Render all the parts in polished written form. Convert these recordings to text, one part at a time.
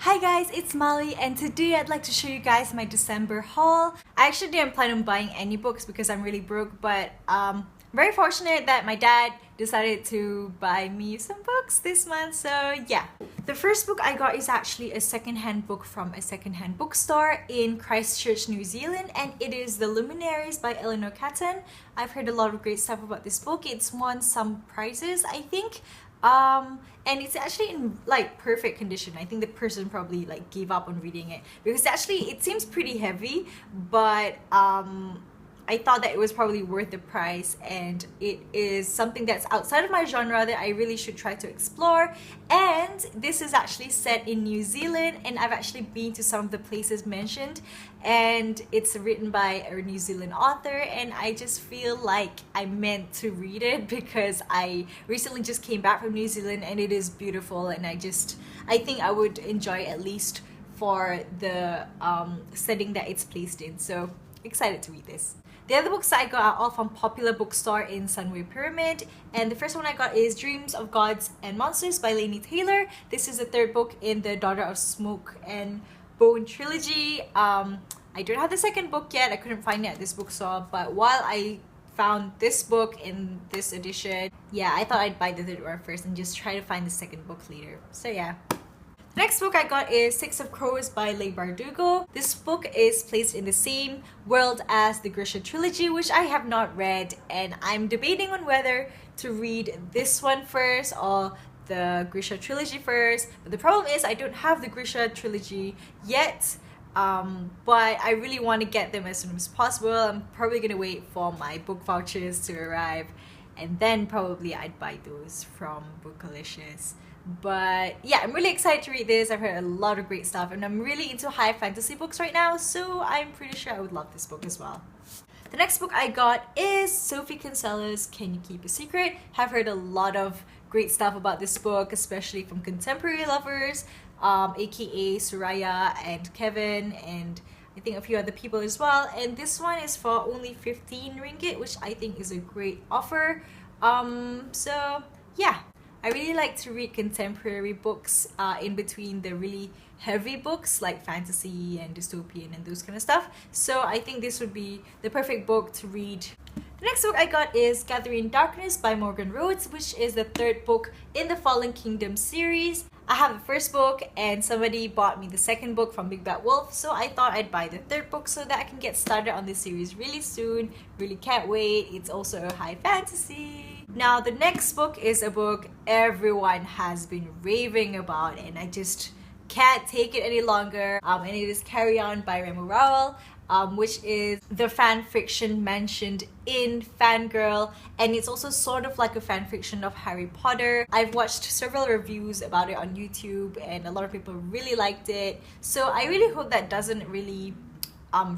Hi guys, it's Molly, and today I'd like to show you guys my December haul. I actually didn't plan on buying any books because I'm really broke, but very fortunate that my dad decided to buy me some books this month, so yeah. The first book I got is actually a secondhand book from a secondhand bookstore in Christchurch, New Zealand, and it is The Luminaries by Eleanor Catton. I've heard a lot of great stuff about this book. It's won some prizes, I think. And it's actually in like perfect condition. I think the person probably like gave up on reading it because actually it seems pretty heavy, but I thought that it was probably worth the price, and it is something that's outside of my genre that I really should try to explore. And this is actually set in New Zealand, and I've actually been to some of the places mentioned, and it's written by a New Zealand author, and I just feel like I'm meant to read it because I recently just came back from New Zealand and it is beautiful, and I think I would enjoy at least for the setting that it's placed in. So excited to read this. The other books that I got are all from Popular Bookstore in Sunway Pyramid, and the first one I got is Dreams of Gods and Monsters by Laini Taylor. This is the third book in the Daughter of Smoke and Bone trilogy. I don't have the second book yet. I couldn't find it at this bookstore, but while I found this book in this edition, yeah, I thought I'd buy the third one first and just try to find the second book later. So yeah. The next book I got is Six of Crows by Leigh Bardugo. This book is placed in the same world as the Grisha trilogy, which I have not read, and I'm debating on whether to read this one first or the Grisha trilogy first. But the problem is I don't have the Grisha trilogy yet, but I really want to get them as soon as possible. I'm probably going to wait for my book vouchers to arrive, and then probably I'd buy those from Bookalicious. But yeah, I'm really excited to read this. I've heard a lot of great stuff, and I'm really into high fantasy books right now, so I'm pretty sure I would love this book as well. The next book I got is Sophie Kinsella's Can You Keep a Secret? Have heard a lot of great stuff about this book, especially from contemporary lovers, aka Soraya and Kevin, and I think a few other people as well. And this one is for only 15 ringgit, which I think is a great offer. So yeah. I really like to read contemporary books in between the really heavy books like fantasy and dystopian and those kind of stuff. So I think this would be the perfect book to read. The next book I got is Gathering Darkness by Morgan Rhodes, which is the third book in the Fallen Kingdom series. I have the first book, and somebody bought me the second book from Big Bad Wolf, so I thought I'd buy the third book so that I can get started on this series really soon. Really can't wait. It's also a high fantasy. Now the next book is a book everyone has been raving about, and I just can't take it any longer. And it is Carry On by Raimo Rowell, which is the fan fiction mentioned in Fangirl, and it's also sort of like a fan fiction of Harry Potter. I've watched several reviews about it on YouTube, and a lot of people really liked it, so I really hope that doesn't really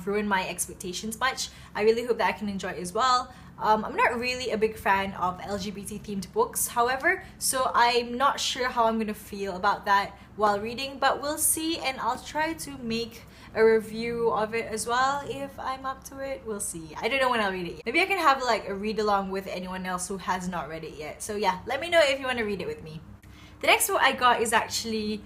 ruin my expectations much. I really hope that I can enjoy it as well. I'm not really a big fan of LGBT themed books, however, so I'm not sure how I'm gonna feel about that while reading, but we'll see, and I'll try to make a review of it as well if I'm up to it. We'll see. I don't know when I'll read it yet. Maybe I can have like a read along with anyone else who has not read it yet. So yeah, let me know if you want to read it with me. The next book I got is actually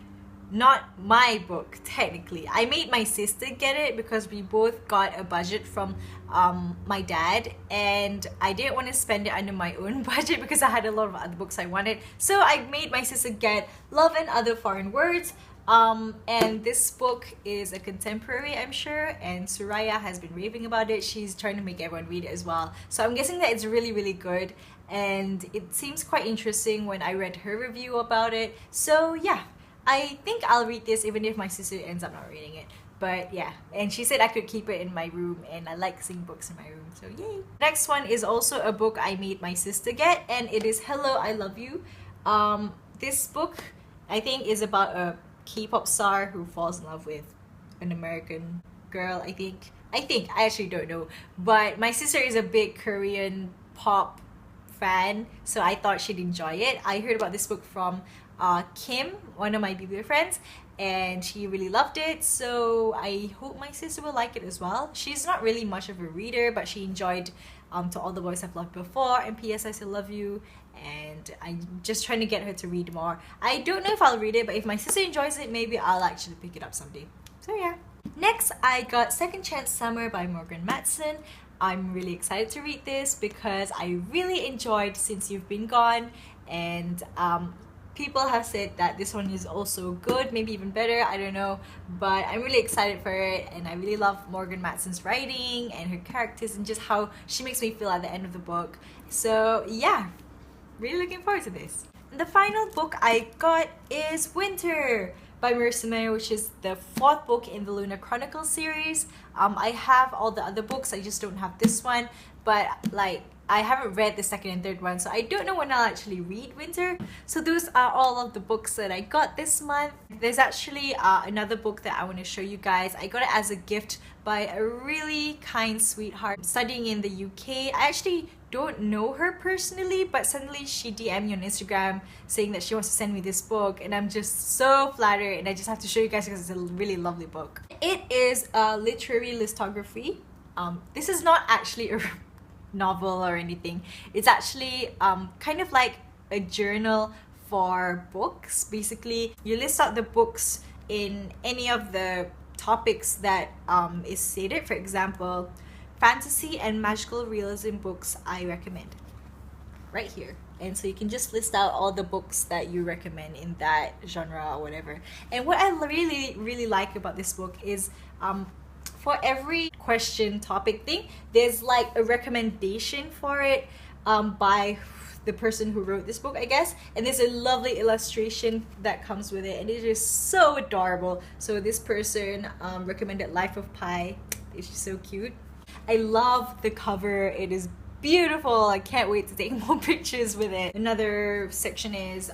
not my book technically. I made my sister get it because we both got a budget from my dad, and I didn't want to spend it under my own budget because I had a lot of other books I wanted. So I made my sister get Love and Other Foreign Words. And this book is a contemporary, I'm sure, and Soraya has been raving about it. She's trying to make everyone read it as well. So I'm guessing that it's really, really good, and it seems quite interesting when I read her review about it. So yeah, I think I'll read this even if my sister ends up not reading it. But yeah, and she said I could keep it in my room, and I like seeing books in my room, so yay. Next one is also a book I made my sister get, and it is Hello, I Love You. This book I think is about a K-pop star who falls in love with an American girl, I think. I actually don't know. But my sister is a big Korean pop fan, so I thought she'd enjoy it. I heard about this book from Kim, one of my BB friends, and she really loved it, so I hope my sister will like it as well. She's not really much of a reader, but she enjoyed To All the Boys I've Loved Before and P.S. I Still Love You, and I'm just trying to get her to read more. I don't know if I'll read it, but if my sister enjoys it, maybe I'll actually pick it up someday. So yeah. Next, I got Second Chance Summer by Morgan Matson. I'm really excited to read this because I really enjoyed Since You've Been Gone, and people have said that this one is also good, maybe even better, I don't know, but I'm really excited for it, and I really love Morgan Matson's writing and her characters and just how she makes me feel at the end of the book. So yeah, really looking forward to this. And the final book I got is Winter by Marissa Meyer, which is the 4th book in the Lunar Chronicles series. I have all the other books, I just don't have this one, but like I haven't read the 2nd and 3rd one, so I don't know when I'll actually read Winter. So those are all of the books that I got this month. There's actually another book that I want to show you guys. I got it as a gift by a really kind sweetheart studying in the UK. I actually don't know her personally, but suddenly she DM'd me on Instagram saying that she wants to send me this book, and I'm just so flattered, and I just have to show you guys because it's a really lovely book. It is a literary lithography. This is not actually a novel or anything. It's actually kind of like a journal for books. Basically, you list out the books in any of the topics that is stated. For example, fantasy and magical realism books I recommend right here. And so you can just list out all the books that you recommend in that genre or whatever. And what I really like about this book is for every question topic thing, there's like a recommendation for it by the person who wrote this book, I guess, and there's a lovely illustration that comes with it, and it is so adorable. So this person recommended Life of Pi. It's just so cute. I love the cover. It is beautiful. I can't wait to take more pictures with it. Another section is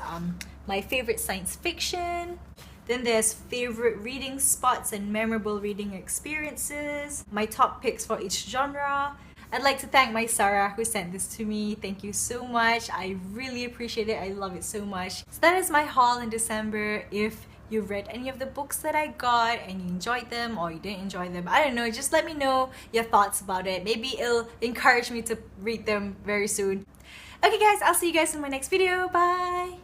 my favorite science fiction. Then there's favorite reading spots and memorable reading experiences, my top picks for each genre. I'd like to thank my Sarah who sent this to me. Thank you so much. I really appreciate it. I love it so much. So that is my haul in December. If you read any of the books that I got and you enjoyed them or you didn't enjoy them, I don't know, just let me know your thoughts about it. Maybe it'll encourage me to read them very soon. Okay guys, I'll see you guys in my next video. Bye!